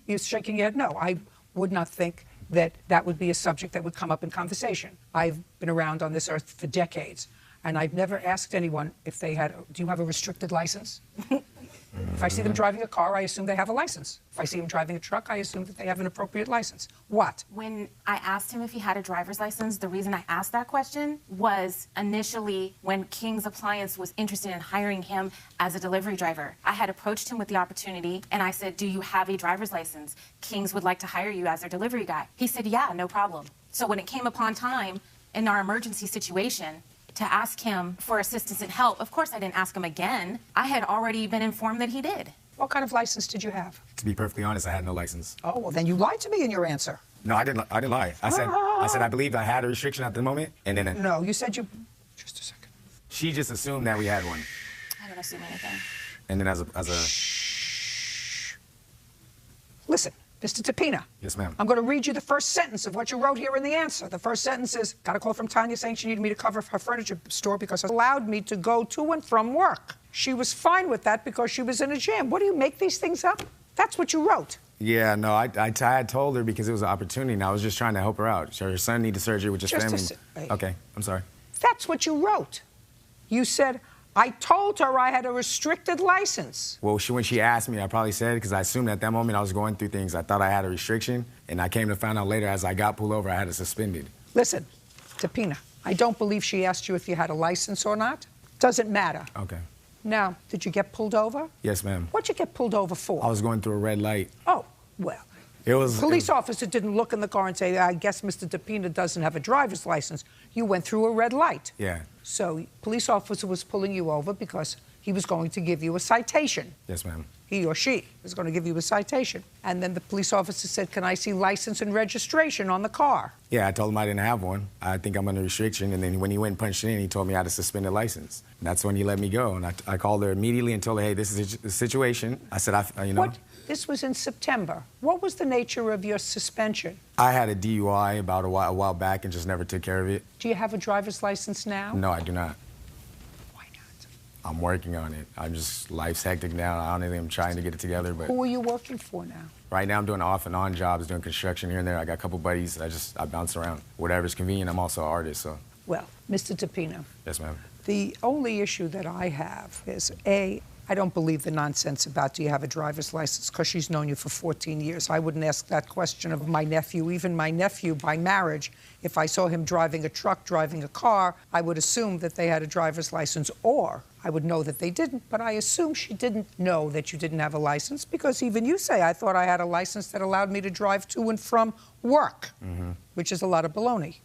You're shaking your head no. I would not think that that would be a subject that would come up in conversation. I've been around on this earth for decades, and I've never asked anyone if they had, do you have a restricted license? If I see them driving a car, I assume they have a license. If I see them driving a truck, I assume that they have an appropriate license. What? When I asked him if he had a driver's license, the reason I asked that question was initially when King's Appliance was interested in hiring him as a delivery driver. I had approached him with the opportunity, and I said, do you have a driver's license? King's would like to hire you as their delivery guy. He said, yeah, no problem. So when it came upon time in our emergency situation, to ask him for assistance and help. Of course, I didn't ask him again. I had already been informed that he did. What kind of license did you have? To be perfectly honest, I had no license. Oh, well, then you lied to me in your answer. No, I didn't lie. I said I believed I had a restriction at the moment, and then... No, you said you... Just a second. She just assumed that we had one. I didn't assume anything. And then as a... Shh. Listen. Mr. Tapina. Yes, ma'am. I'm going to read you the first sentence of what you wrote here in the answer. The first sentence is, got a call from Tanya saying she needed me to cover her furniture store because it allowed me to go to and from work. She was fine with that because she was in a jam. What, do you make these things up? That's what you wrote. Yeah, no, I had told her because it was an opportunity, and I was just trying to help her out. Her son needed surgery with his family. Okay, I'm sorry. That's what you wrote. You said, I told her I had a restricted license. Well, when she asked me, I probably said, because I assumed at that moment I was going through things. I thought I had a restriction, and I came to find out later as I got pulled over, I had it suspended. Listen, Tapina, I don't believe she asked you if you had a license or not. Doesn't matter. Okay. Now, did you get pulled over? Yes, ma'am. What'd you get pulled over for? I was going through a red light. Oh, well. Police officer didn't look in the car and say, I guess Mr. Tapina doesn't have a driver's license. You went through a red light. Yeah. So police officer was pulling you over because he was going to give you a citation. Yes, ma'am. He or she was going to give you a citation. And then the police officer said, can I see license and registration on the car? Yeah, I told him I didn't have one. I think I'm under restriction. And then when he went and punched it in, he told me I had a suspended license. And that's when he let me go. And I called her immediately and told her, hey, this is the situation. I said, you know. What? This was in September. What was the nature of your suspension? I had a DUI about a while back and just never took care of it. Do you have a driver's license now? No, I do not. Why not? I'm working on it. Life's hectic now. I don't think I'm trying to get it together, but... Who are you working for now? Right now I'm doing off and on jobs, doing construction here and there. I got a couple buddies. I bounce around. Whatever's convenient. I'm also an artist, so... Well, Mr. Tapina. Yes, ma'am. The only issue that I have is, A, I don't believe the nonsense about do you have a driver's license because she's known you for 14 years. I wouldn't ask that question of my nephew. Even my nephew, by marriage, if I saw him driving a truck, driving a car, I would assume that they had a driver's license, or I would know that they didn't. But I assume she didn't know that you didn't have a license because even you say, I thought I had a license that allowed me to drive to and from work, which is a lot of baloney.